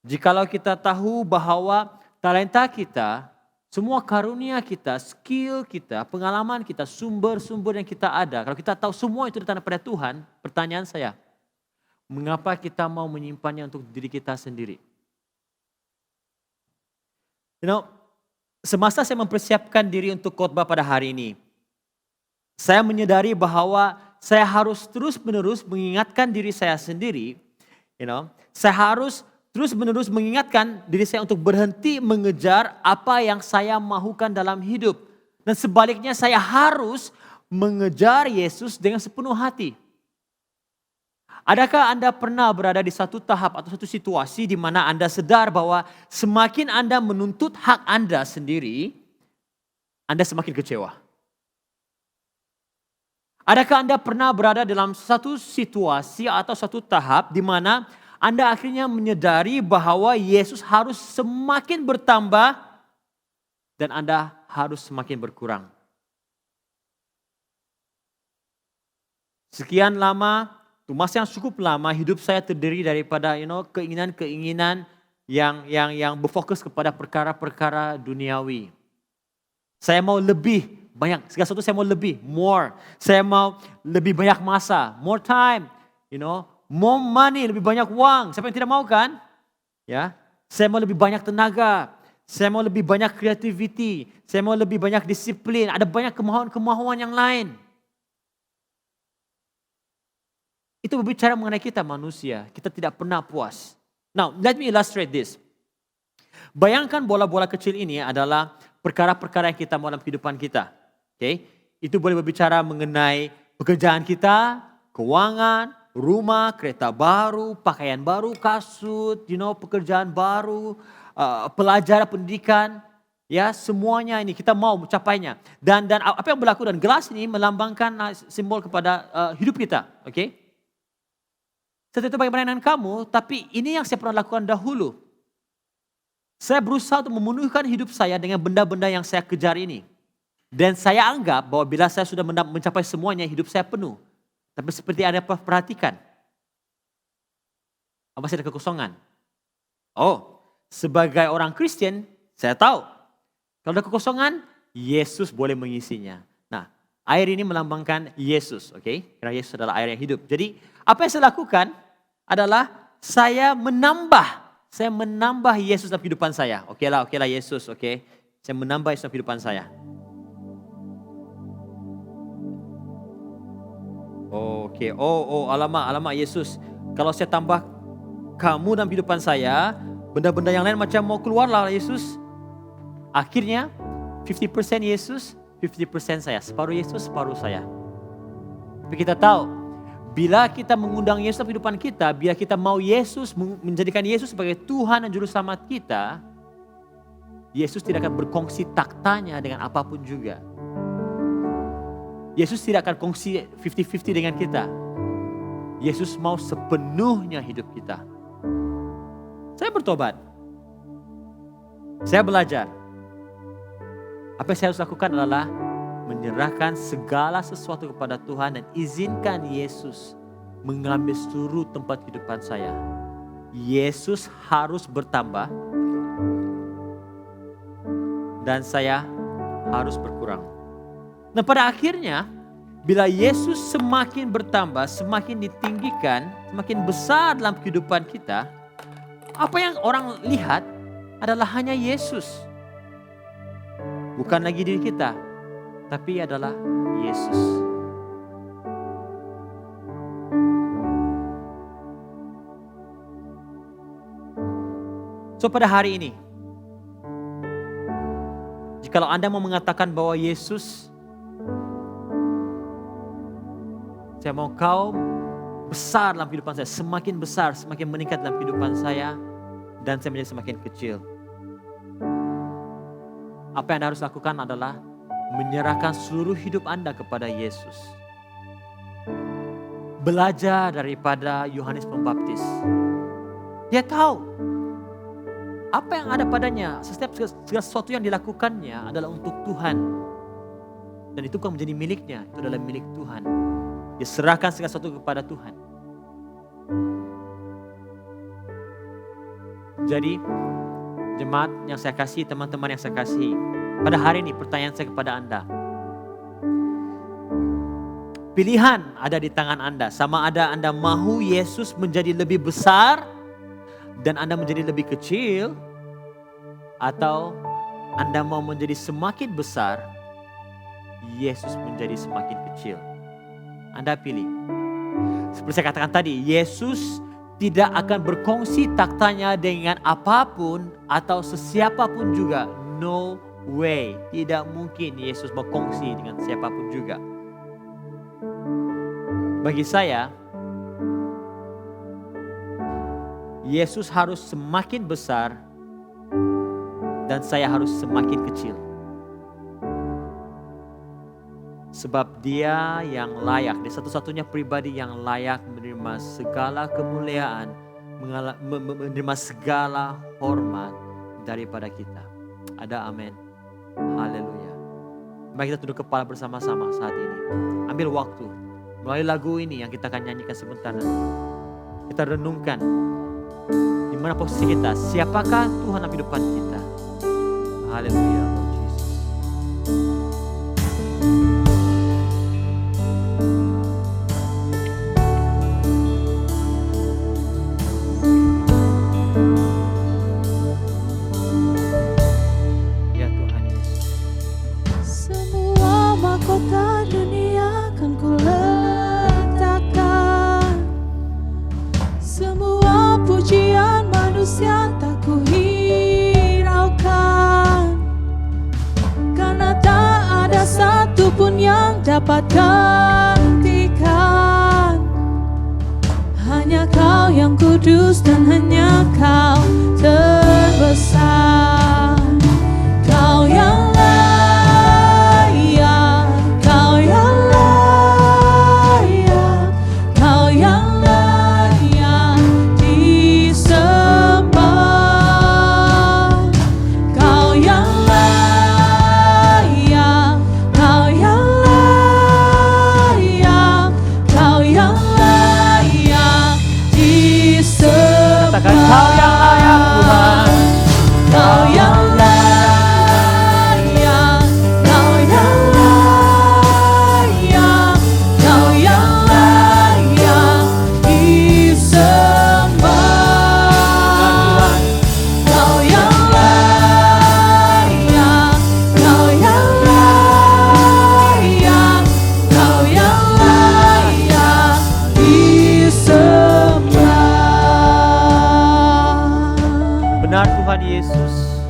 Jikalau kita tahu bahwa talenta kita, semua karunia kita, skill kita, pengalaman kita, sumber-sumber yang kita ada, kalau kita tahu semua itu datang daripada Tuhan, pertanyaan saya, mengapa kita mau menyimpannya untuk diri kita sendiri? Semasa saya mempersiapkan diri untuk khotbah pada hari ini, saya menyadari bahwa saya harus terus-menerus mengingatkan diri saya sendiri, saya harus terus-menerus mengingatkan diri saya untuk berhenti mengejar apa yang saya mahukan dalam hidup. Dan sebaliknya saya harus mengejar Yesus dengan sepenuh hati. Adakah Anda pernah berada di satu tahap atau satu situasi di mana Anda sadar bahwa semakin Anda menuntut hak Anda sendiri, Anda semakin kecewa? Adakah Anda pernah berada dalam satu situasi atau satu tahap di mana Anda akhirnya menyadari bahwa Yesus harus semakin bertambah dan Anda harus semakin berkurang? Sekian lama, masa yang cukup lama hidup saya terdiri daripada keinginan-keinginan yang berfokus kepada perkara-perkara duniawi. Saya mau lebih banyak, segala sesuatu saya mau lebih, more. Saya mau lebih banyak masa, more time, more money, lebih banyak uang. Siapa yang tidak mau kan? Ya, saya mau lebih banyak tenaga, saya mau lebih banyak creativity, saya mau lebih banyak disiplin, ada banyak kemauan-kemauan yang lain. Itu berbicara mengenai kita manusia, kita tidak pernah puas. Now, let me illustrate this. Bayangkan bola-bola kecil ini adalah perkara-perkara yang kita mau dalam kehidupan kita. Okay? Itu boleh berbicara mengenai pekerjaan kita, keuangan, rumah, kereta baru, pakaian baru, kasut, pekerjaan baru, pelajaran pendidikan, ya semuanya ini kita mau mencapainya. Dan apa yang berlaku dan gelas ini melambangkan simbol kepada hidup kita, oke? Okay? Saya tidak tahu bagaimana dengan kamu, tapi ini yang saya pernah lakukan dahulu. Saya berusaha untuk memenuhkan hidup saya dengan benda-benda yang saya kejar ini. Dan saya anggap bahwa bila saya sudah mencapai semuanya, hidup saya penuh. Tapi seperti Anda perhatikan, masih ada kekosongan. Oh, sebagai orang Kristen, saya tahu. Kalau ada kekosongan, Yesus boleh mengisinya. Nah, air ini melambangkan Yesus, oke? Karena Yesus adalah air yang hidup. Jadi, apa yang saya lakukan adalah saya menambah Saya menambah Yesus dalam kehidupan saya. Oke lah Yesus, oke. Saya menambah Yesus dalam kehidupan saya. Oke, alamak Yesus. Kalau saya tambah kamu dalam kehidupan saya, benda-benda yang lain macam mau keluar lah Yesus. Akhirnya 50% Yesus, 50% saya. Separuh Yesus, separuh saya. Tapi kita tahu, bila kita mengundang Yesus dalam kehidupan kita, bila kita mau Yesus, menjadikan Yesus sebagai Tuhan dan Juru Selamat kita, Yesus tidak akan berkongsi taktanya dengan apapun juga. Yesus tidak akan kongsi 50-50 dengan kita. Yesus mau sepenuhnya hidup kita. Saya bertobat. Saya belajar. Apa yang saya harus lakukan adalah menyerahkan segala sesuatu kepada Tuhan dan izinkan Yesus mengambil seluruh tempat kehidupan saya. Yesus harus bertambah dan saya harus berkurang. Nah pada akhirnya, bila Yesus semakin bertambah, semakin ditinggikan, semakin besar dalam kehidupan kita, apa yang orang lihat adalah hanya Yesus. Bukan lagi diri kita, tapi adalah Yesus. So pada hari ini, jikalau Anda mau mengatakan bahwa Yesus, saya mau kau besar dalam kehidupan saya, semakin besar, semakin meningkat dalam kehidupan saya, dan saya menjadi semakin kecil. Apa yang Anda harus lakukan adalah menyerahkan seluruh hidup Anda kepada Yesus. Belajar daripada Yohanes Pembaptis. Dia tahu apa yang ada padanya, setiap segala sesuatu yang dilakukannya adalah untuk Tuhan. Dan itu bukan menjadi miliknya, itu adalah milik Tuhan. Dia serahkan segala sesuatu kepada Tuhan. Jadi, jemaat yang saya kasih, teman-teman yang saya kasih, pada hari ini pertanyaan saya kepada Anda. Pilihan ada di tangan Anda. Sama ada Anda mahu Yesus menjadi lebih besar dan Anda menjadi lebih kecil, atau Anda mau menjadi semakin besar, Yesus menjadi semakin kecil. Anda pilih. Seperti saya katakan tadi, Yesus tidak akan berkongsi taktanya dengan apapun atau sesiapapun juga. No way. Tidak mungkin Yesus berkongsi dengan siapapun juga. Bagi saya, Yesus harus semakin besar dan saya harus semakin kecil. Sebab dia yang layak, dia satu-satunya pribadi yang layak menerima segala kemuliaan, menerima segala hormat daripada kita. Ada amin. Haleluya. Mari kita tunduk kepala bersama-sama saat ini. Ambil waktu. Melalui lagu ini yang kita akan nyanyikan sebentar nanti. Kita renungkan. Di mana posisi kita? Siapakah Tuhan dalam kehidupan kita? Haleluya. Dapat gantikan. Hanya Kau yang kudus dan hanya Kau terbesar. Kau yang layak, Kau yang layak, Kau yang layak disembah. Kau yang layak, Kau yang Katakan kau yang layak. Benar Tuhan Yesus,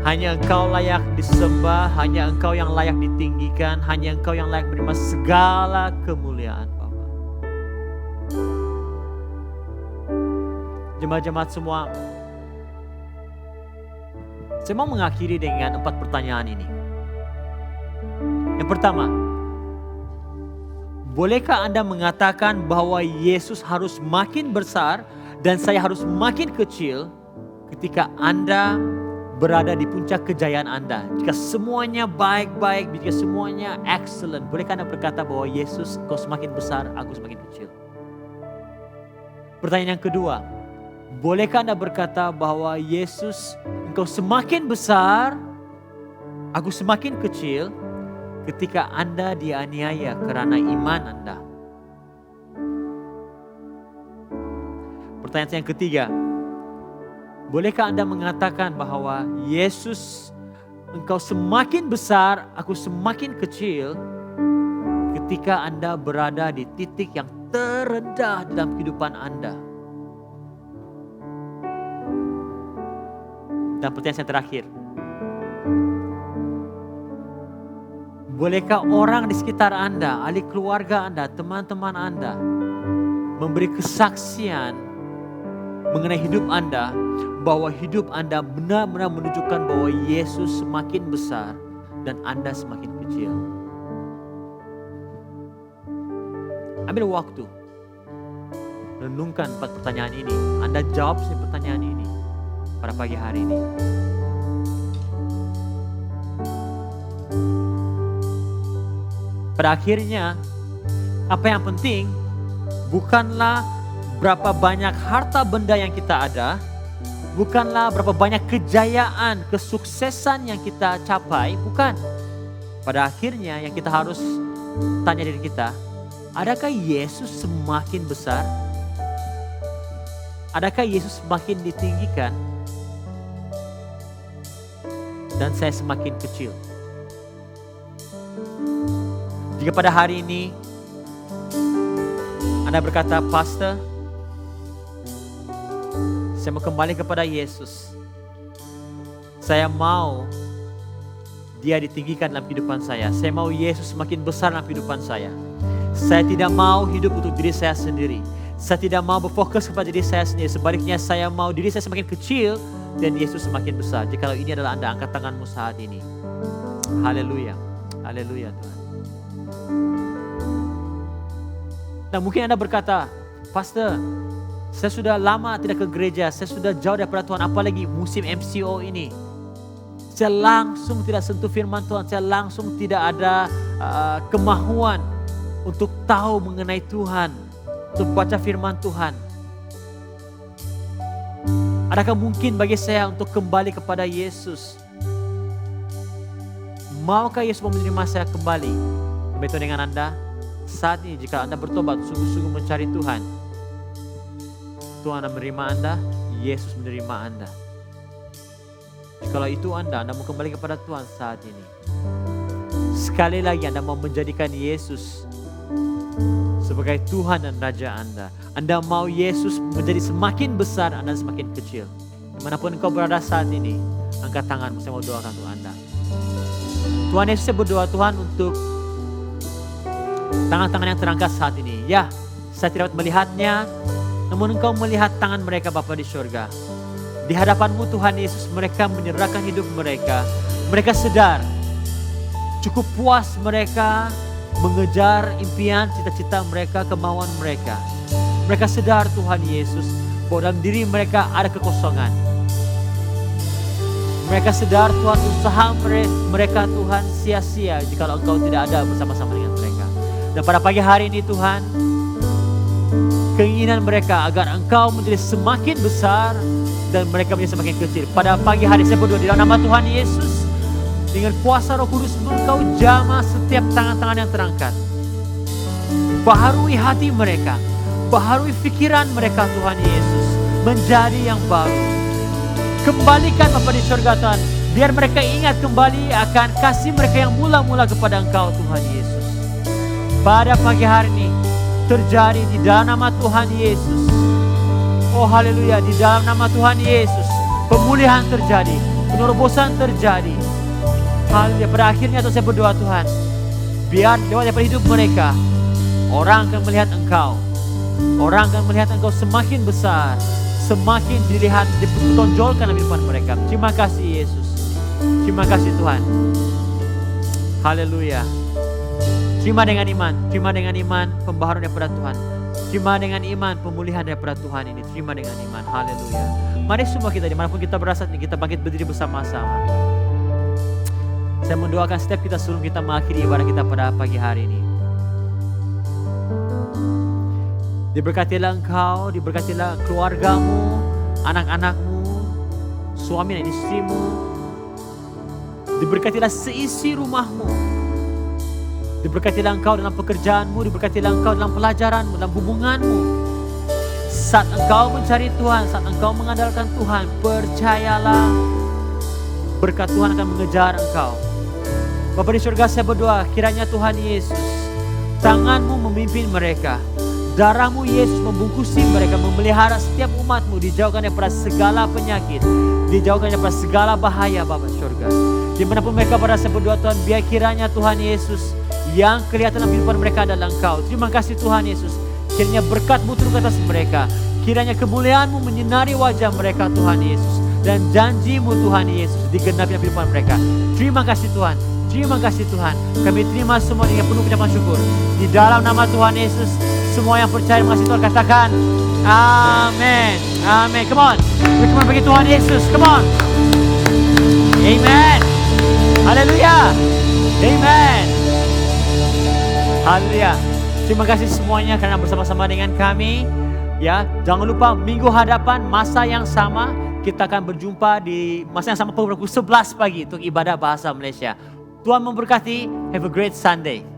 hanya Engkau layak disembah, hanya Engkau yang layak ditinggikan, hanya Engkau yang layak menerima segala kemuliaan Bapa. Jemaat-jemaat semua, saya mau mengakhiri dengan 4 pertanyaan ini. Yang pertama, bolehkah Anda mengatakan bahwa Yesus harus makin besar dan saya harus makin kecil ketika Anda berada di puncak kejayaan Anda? Jika semuanya baik-baik, jika semuanya excellent, bolehkah Anda berkata bahwa Yesus, Engkau semakin besar, aku semakin kecil? Pertanyaan yang kedua, bolehkah Anda berkata bahwa Yesus, Engkau semakin besar, aku semakin kecil ketika Anda dianiaya karena iman Anda? Pertanyaan yang ketiga, bolehkah Anda mengatakan bahwa Yesus, Engkau semakin besar, aku semakin kecil ketika Anda berada di titik yang terendah dalam kehidupan Anda? Dan pertanyaan yang terakhir, bolehkah orang di sekitar Anda, ahli keluarga Anda, teman-teman Anda memberi kesaksian mengenai hidup Anda, bahwa hidup Anda benar-benar menunjukkan bahwa Yesus semakin besar dan Anda semakin kecil? Ambil waktu, renungkan 4 pertanyaan ini. Anda jawab pertanyaan ini pada pagi hari ini. Pada akhirnya, apa yang penting bukanlah berapa banyak harta benda yang kita ada, bukanlah berapa banyak kejayaan, kesuksesan yang kita capai, bukan. Pada akhirnya yang kita harus tanya diri kita, adakah Yesus semakin besar? Adakah Yesus semakin ditinggikan? Dan saya semakin kecil. Jika pada hari ini Anda berkata, Pastor, saya mau kembali kepada Yesus. Saya mau Dia ditinggikan dalam kehidupan saya. Saya mau Yesus semakin besar dalam kehidupan saya. Saya tidak mau hidup untuk diri saya sendiri. Saya tidak mau berfokus kepada diri saya sendiri. Sebaliknya saya mau diri saya semakin kecil dan Yesus semakin besar. Jikalau ini adalah Anda, angkat tanganmu saat ini. Haleluya. Haleluya Tuhan. Nah, mungkin Anda berkata, Pastor, saya sudah lama tidak ke gereja, saya sudah jauh daripada Tuhan, apalagi musim MCO ini. Saya langsung tidak sentuh firman Tuhan, saya langsung tidak ada kemahuan untuk tahu mengenai Tuhan, untuk baca firman Tuhan. Adakah mungkin bagi saya untuk kembali kepada Yesus? Maukah Yesus menerima saya kembali? Begitu dengan Anda, saat ini jika Anda bertobat, sungguh-sungguh mencari Tuhan, Tuhan akan menerima Anda, Yesus menerima Anda. Jikalau itu Anda mau kembali kepada Tuhan saat ini. Sekali lagi Anda mau menjadikan Yesus sebagai Tuhan dan Raja Anda. Anda mau Yesus menjadi semakin besar, Anda semakin kecil. Dimanapun engkau berada saat ini, angkat tanganmu, saya mau doakan untuk Anda. Tuhan Yesus, saya berdoa Tuhan untuk tangan-tangan yang terangkat saat ini. Ya, saya tidak dapat melihatnya, namun Engkau melihat tangan mereka Bapa di surga. Di hadapan-Mu Tuhan Yesus, mereka menyerahkan hidup mereka. Mereka sadar cukup puas mereka mengejar impian, cita-cita mereka, kemauan mereka. Mereka sadar Tuhan Yesus bahwa dalam diri mereka ada kekosongan. Mereka sadar Tuhan, usaha mereka Tuhan sia-sia jika Engkau tidak ada bersama-sama dengan mereka. Dan pada pagi hari ini Tuhan, keinginan mereka agar Engkau menjadi semakin besar dan mereka menjadi semakin kecil. Pada pagi hari saya berdoa di dalam nama Tuhan Yesus, dengan kuasa Roh Kudus Engkau jamah setiap tangan-tangan yang terangkat. Baharui hati mereka, baharui pikiran mereka Tuhan Yesus, menjadi yang baru. Kembalikan Bapa di surga Tuhan, biar mereka ingat kembali akan kasih mereka yang mula-mula kepada Engkau Tuhan Yesus. Pada pagi hari ini terjadi di dalam nama Tuhan Yesus. Oh haleluya, di dalam nama Tuhan Yesus. pemulihan terjadi, penerobosan terjadi. Haleluya. Pada akhirnya Tuhan, saya berdoa Tuhan, biar lewat daripada hidup mereka, orang akan melihat Engkau. Orang akan melihat Engkau semakin besar, semakin dilihat, ditonjolkan dalam kehidupan mereka. Terima kasih Yesus. Terima kasih Tuhan. Haleluya. Terima dengan iman pembaharuan daripada Tuhan. Terima dengan iman pemulihan daripada Tuhan ini. Terima dengan iman. Haleluya. Mari semua kita dimanapun kita berada, kita bangkit berdiri bersama-sama. Saya mendoakan setiap kita sebelum kita mengakhiri ibadah kita pada pagi hari ini. Diberkatilah engkau, diberkatilah keluargamu, anak-anakmu, suami dan istrimu. Diberkatilah seisi rumahmu. Diberkatilah engkau dalam pekerjaanmu, diberkatilah engkau dalam pelajaranmu, dalam hubunganmu. Saat engkau mencari Tuhan, saat engkau mengandalkan Tuhan, percayalah berkat Tuhan akan mengejar engkau. Bapa di surga, saya berdoa kiranya Tuhan Yesus, tanganmu memimpin mereka, darahmu Yesus membungkusi mereka, memelihara setiap umatmu, dijauhkan daripada segala penyakit, dijauhkan daripada segala bahaya Bapa di surga. Dimanapun mereka pada saya berdoa Tuhan, biar kiranya Tuhan Yesus yang kelihatan dalam kehidupan mereka adalah Engkau. Terima kasih Tuhan Yesus. Kiranya berkat-Mu turun ke atas mereka. Kiranya kemuliaan-Mu menyinari wajah mereka Tuhan Yesus. Dan janji-Mu Tuhan Yesus digenapi dalam kehidupan mereka. Terima kasih Tuhan. Terima kasih Tuhan. Kami terima semua dengan penuh ucapan syukur. Di dalam nama Tuhan Yesus, semua yang percaya mengasih Tuhan katakan amin. Amin. Come on. Berikan bagi Tuhan Yesus. Come on. Amen. Haleluya. Amen. Haleluya. Terima kasih semuanya karena bersama-sama dengan kami. Ya, jangan lupa minggu hadapan masa yang sama kita akan berjumpa di masa yang sama pukul 11 pagi untuk ibadah bahasa Malaysia. Tuhan memberkati. Have a great Sunday.